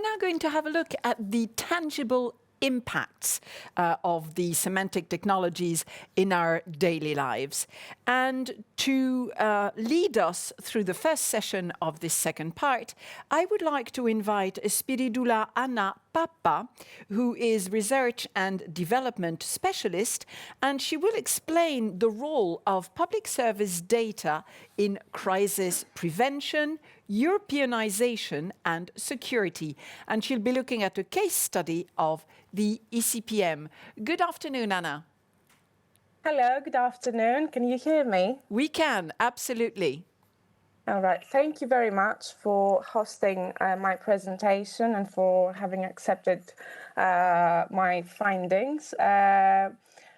now going to have a look at the tangible impacts of the semantic technologies in our daily lives. And to lead us through the first session of this second part, I would like to invite Spyridoula-Anna Pappa, who is research and development specialist, and she will explain the role of public service data in crisis prevention, Europeanisation and security. And she'll be looking at a case study of the ECPM. Good afternoon, Anna. Hello, good afternoon. Can you hear me? We can, absolutely. All right. Thank you very much for hosting my presentation and for having accepted my findings.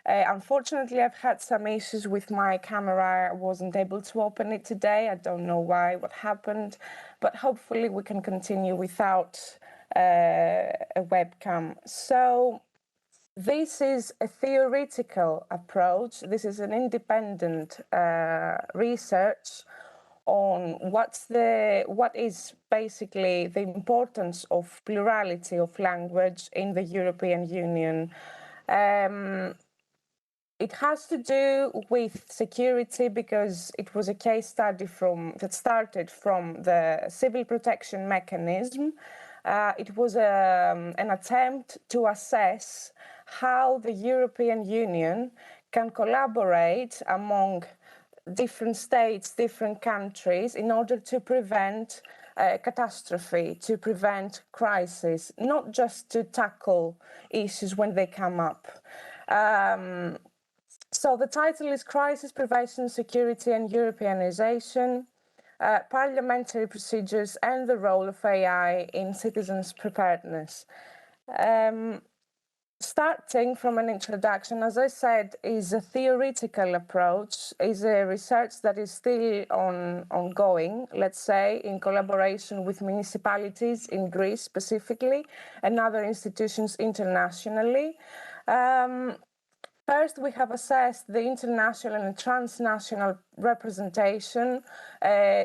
Unfortunately, I've had some issues with my camera. I wasn't able to open it today. I don't know why, what happened, but hopefully we can continue without a webcam. So this is a theoretical approach. This is an independent research on what is basically the importance of plurality of language in the European Union. It has to do with security because it was a case study that started from the civil protection mechanism. It was an attempt to assess how the European Union can collaborate among different states, different countries, in order to prevent catastrophe, to prevent crisis, not just to tackle issues when they come up. So the title is Crisis Prevention, Security and Europeanisation, Parliamentary Procedures and the Role of AI in Citizens' Preparedness. Starting from an introduction, as I said, is a theoretical approach, is a research that is still ongoing, let's say, in collaboration with municipalities in Greece specifically, and other institutions internationally. First, we have assessed the international and transnational representation,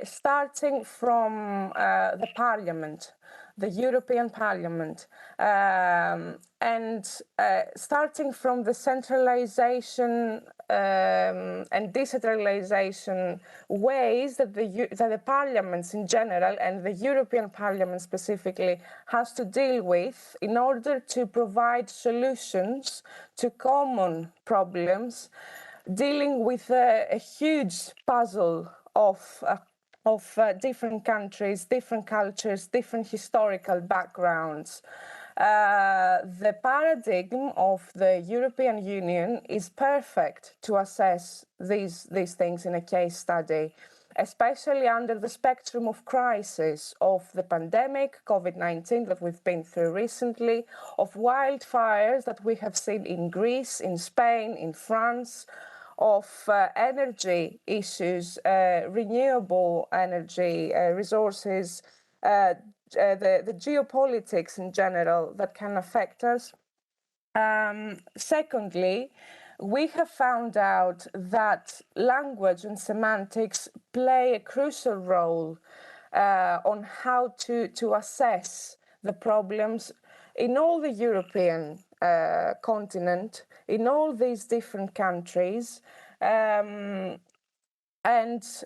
starting from the Parliament, the European Parliament, and starting from the centralization and decentralization ways that the parliaments in general and the European Parliament specifically has to deal with in order to provide solutions to common problems, dealing with a huge puzzle of different countries, different cultures, different historical backgrounds. The paradigm of the European Union is perfect to assess these things in a case study, especially under the spectrum of crisis of the pandemic, COVID-19 that we've been through recently, of wildfires that we have seen in Greece, in Spain, in France, of energy issues, renewable energy resources, the geopolitics in general that can affect us. Secondly, we have found out that language and semantics play a crucial role on how to assess the problems in all the European continent, in all these different countries. And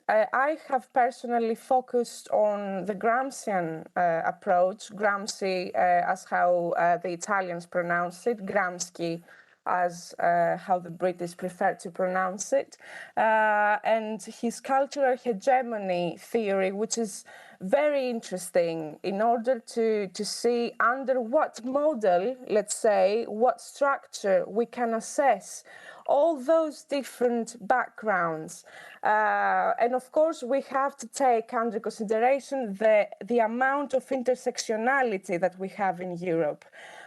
I have personally focused on the Gramscian approach, Gramsci as how the Italians pronounce it, Gramsci as how the British prefer to pronounce it, and his cultural hegemony theory, which is very interesting in order to see under what model, let's say, what structure we can assess all those different backgrounds. And of course, we have to take under consideration the amount of intersectionality that we have in Europe.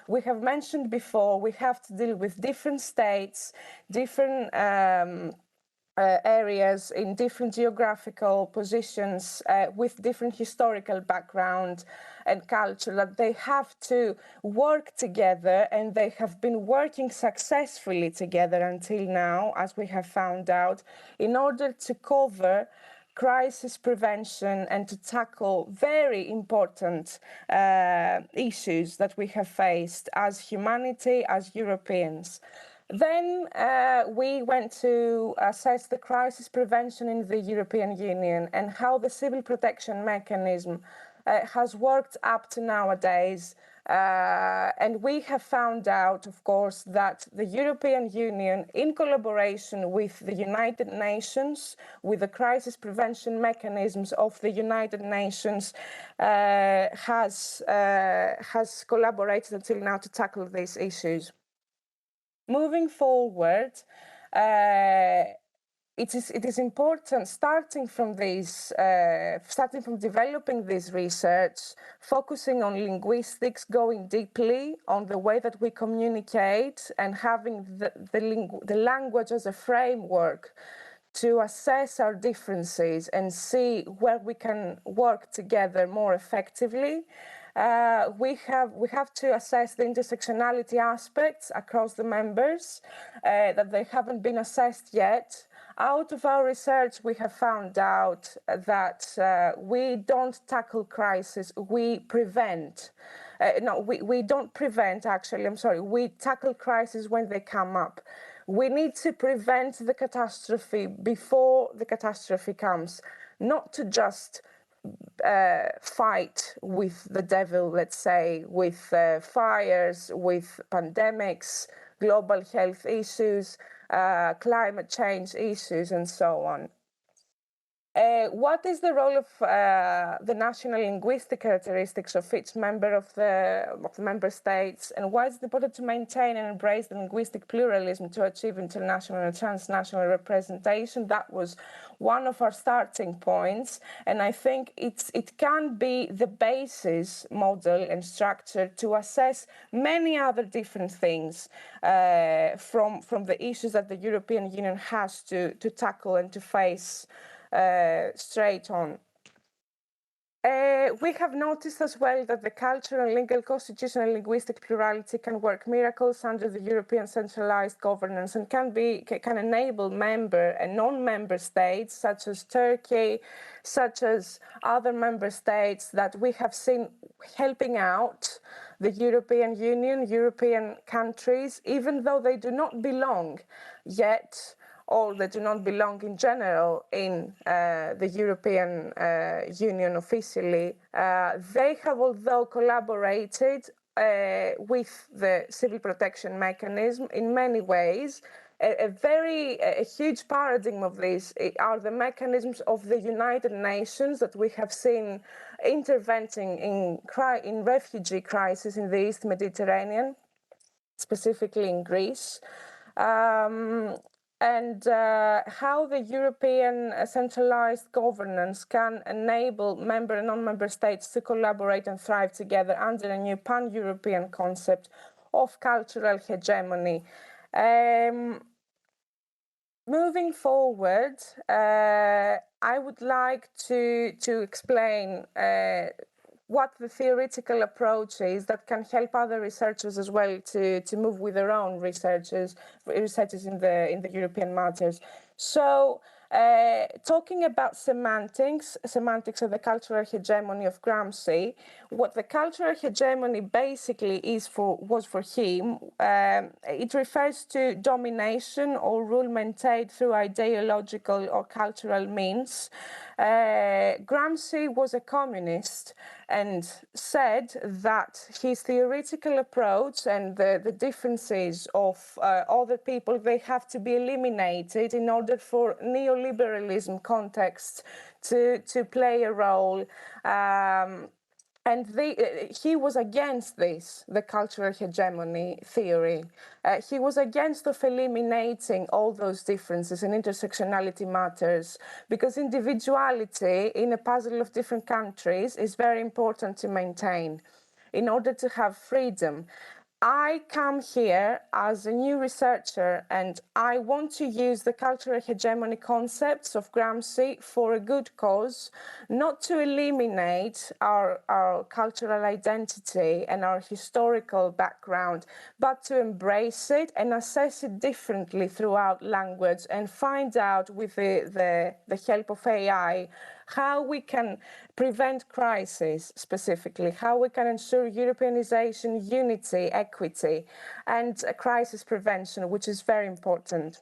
We have mentioned before, we have to deal with different states, different areas in different geographical positions with different historical background and culture, that they have to work together, and they have been working successfully together until now, as we have found out, in order to cover crisis prevention and to tackle very important issues that we have faced as humanity, as Europeans. Then we went to assess the crisis prevention in the European Union and how the civil protection mechanism has worked up to nowadays. And we have found out, of course, that the European Union, in collaboration with the United Nations, with the crisis prevention mechanisms of the United Nations, has collaborated until now to tackle these issues. Moving forward, it is important, starting from developing this research, focusing on linguistics, going deeply on the way that we communicate and having the language as a framework to assess our differences and see where we can work together more effectively. We have to assess the intersectionality aspects across the members that they haven't been assessed yet. Out of our research, we have found out that we don't tackle crisis, we prevent. We don't prevent, actually, I'm sorry, we tackle crises when they come up. We need to prevent the catastrophe before the catastrophe comes, not to just fight with the devil, let's say, with fires, with pandemics, global health issues, climate change issues, and so on. What is the role of the national linguistic characteristics of each member of the member states, and why is it important to maintain and embrace the linguistic pluralism to achieve international and transnational representation? That was one of our starting points, and I think it can be the basis model and structure to assess many other different things from the issues that the European Union has to tackle and to face straight on. We have noticed as well that the cultural, legal, constitutional, linguistic plurality can work miracles under the European centralized governance and can enable member and non-member states such as Turkey, such as other member states that we have seen helping out the European Union, European countries, even though they do not belong yet, or they do not belong in general in the European Union officially. They have, although, collaborated with the civil protection mechanism in many ways. A huge paradigm of this are the mechanisms of the United Nations that we have seen intervening in refugee crisis in the East Mediterranean, specifically in Greece. And how the European centralized governance can enable member and non-member states to collaborate and thrive together under a new pan-European concept of cultural hegemony. Moving forward, I would like to explain what the theoretical approach is that can help other researchers as well to move with their own researches in the European matters. So, talking about semantics of the cultural hegemony of Gramsci, what the cultural hegemony basically was for him, it refers to domination or rule maintained through ideological or cultural means. Gramsci was a communist and said that his theoretical approach and the differences of other people, they have to be eliminated in order for neoliberalism context to play a role. And he was against this, the cultural hegemony theory. He was against of eliminating all those differences and intersectionality matters, because individuality in a puzzle of different countries is very important to maintain in order to have freedom. I come here as a new researcher and I want to use the cultural hegemony concepts of Gramsci for a good cause, not to eliminate our cultural identity and our historical background, but to embrace it and assess it differently throughout language and find out with the help of AI how we can prevent crisis specifically, how we can ensure Europeanization, unity, equity, and crisis prevention, which is very important.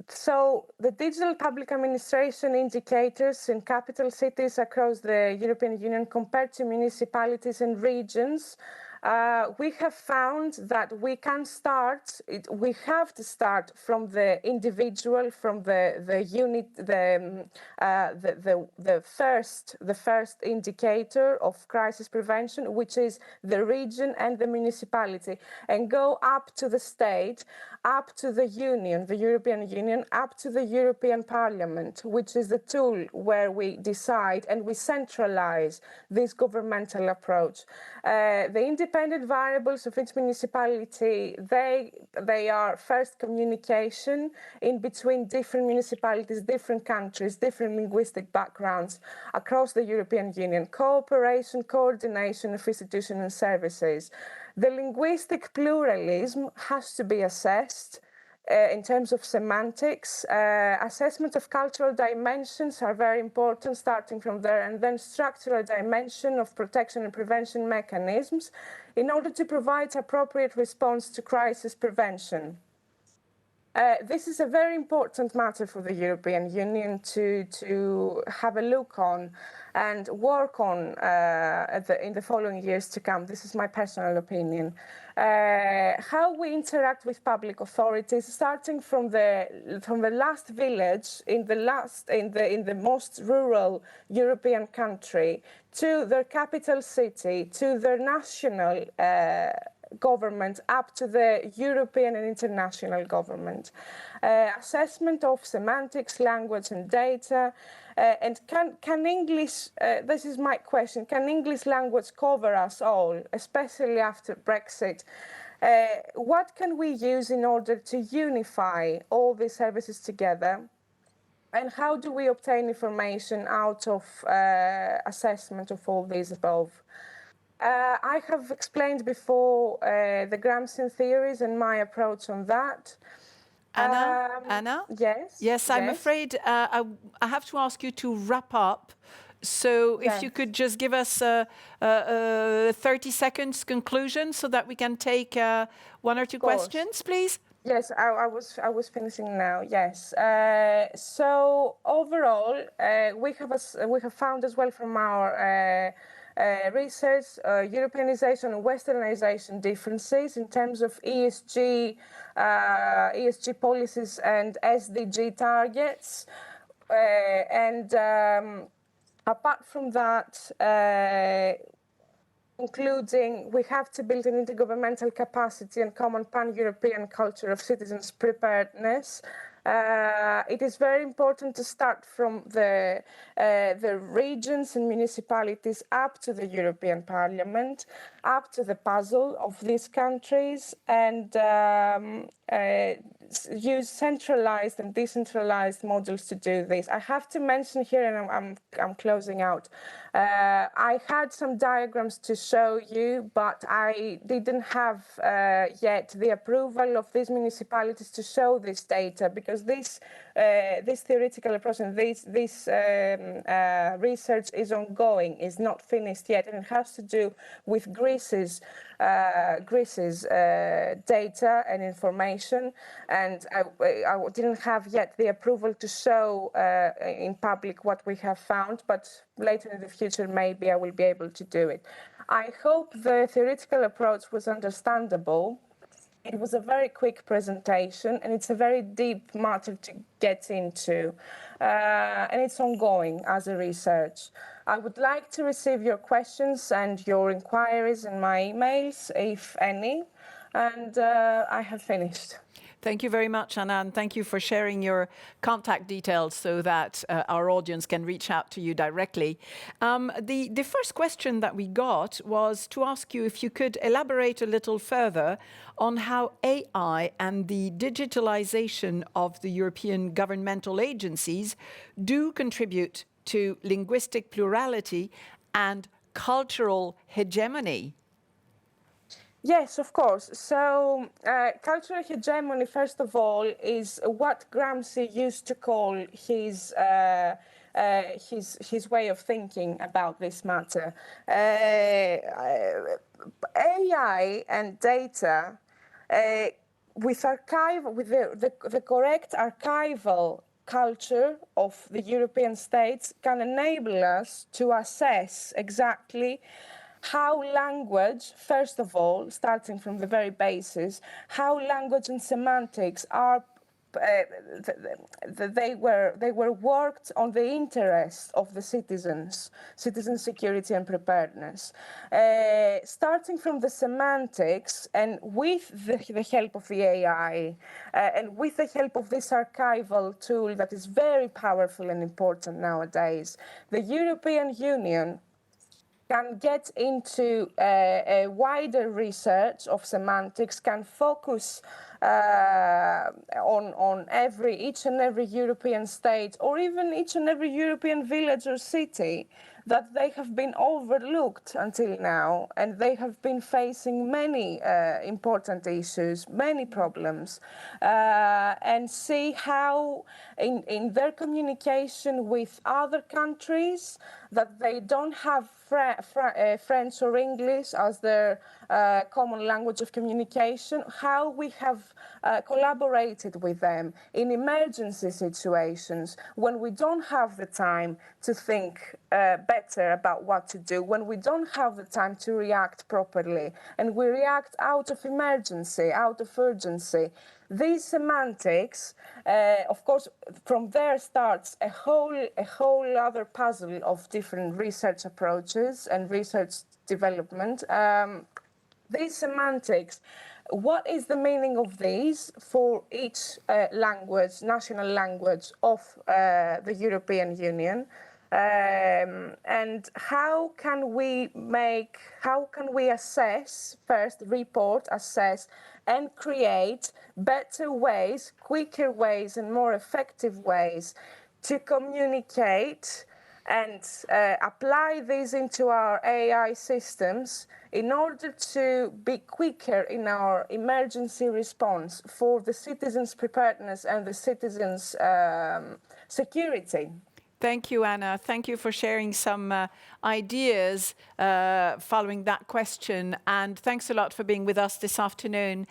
So the digital public administration indicators in capital cities across the European Union compared to municipalities and regions, we have found that we can start, we have to start from the individual, from the unit, the first indicator of crisis prevention, which is the region and the municipality, and go up to the state, up to the Union, the European Union, up to the European Parliament, which is the tool where we decide and we centralize this governmental approach. The independent variables of each municipality, they are first communication in between different municipalities, different countries, different linguistic backgrounds across the European Union, cooperation, coordination of institutions and services. The linguistic pluralism has to be assessed in terms of semantics. Assessment of cultural dimensions are very important, starting from there, and then structural dimension of protection and prevention mechanisms in order to provide appropriate response to crisis prevention. This is a very important matter for the European Union to have a look on and work on in the following years to come. This is my personal opinion. How we interact with public authorities, starting from the last village in the most rural European country to their capital city, to their national government, up to the European and international government. Assessment of semantics, language and data. And can English, this is my question, can English language cover us all, especially after Brexit? What can we use in order to unify all these services together? And how do we obtain information out of assessment of all these above? I have explained before the Gramscian theories and my approach on that. Anna? Yes. Yes, I'm afraid I have to ask you to wrap up. So if you could just give us a 30 seconds conclusion so that we can take one or two questions, please. Yes, I was finishing now. Yes. So overall, we have found as well from our research, Europeanization and Westernization differences in terms of ESG policies and SDG targets. Apart from that, including we have to build an intergovernmental capacity and common pan-European culture of citizens' preparedness. It is very important to start from the regions and municipalities up to the European Parliament, up to the puzzle of these countries, and use centralized and decentralized models to do this. I have to mention here, and I'm closing out, I had some diagrams to show you, but I didn't have yet the approval of these municipalities to show this data, because this theoretical approach and this research is ongoing, is not finished yet, and it has to do with Greece's data and information, and I didn't have yet the approval to show in public what we have found, but later in the future maybe I will be able to do it. I hope the theoretical approach was understandable. It was a very quick presentation, and it's a very deep matter to get into, and it's ongoing as a research. I would like to receive your questions and your inquiries in my emails, if any, and I have finished. Thank you very much, Anna, and thank you for sharing your contact details so that our audience can reach out to you directly. The first question that we got was to ask you if you could elaborate a little further on how AI and the digitalization of the European governmental agencies do contribute to linguistic plurality and cultural hegemony. Yes, of course. So cultural hegemony, first of all, is what Gramsci used to call his way of thinking about this matter. AI and data, with the correct archival culture of the European states, can enable us to assess exactly how language, first of all, starting from the very basis, how language and semantics are they were worked on the interests of the citizens, citizen security and preparedness. Starting from the semantics and with the help of the AI and with the help of this archival tool that is very powerful and important nowadays, the European Union can get into a wider research of semantics, can focus on each and every European state, or even each and every European village or city, that they have been overlooked until now, and they have been facing many important issues, many problems, and see how in their communication with other countries that they don't have French or English as their common language of communication, how we have collaborated with them in emergency situations when we don't have the time to think better about what to do, when we don't have the time to react properly, and we react out of emergency, out of urgency. These semantics, of course, from there starts a whole other puzzle of different research approaches and research development. These semantics, what is the meaning of these for each language, national language of the European Union? And how can we assess, first report, assess, and create better ways, quicker ways, and more effective ways to communicate and apply these into our AI systems in order to be quicker in our emergency response for the citizens' preparedness and the citizens' security. Thank you, Anna. Thank you for sharing some ideas following that question. And thanks a lot for being with us this afternoon.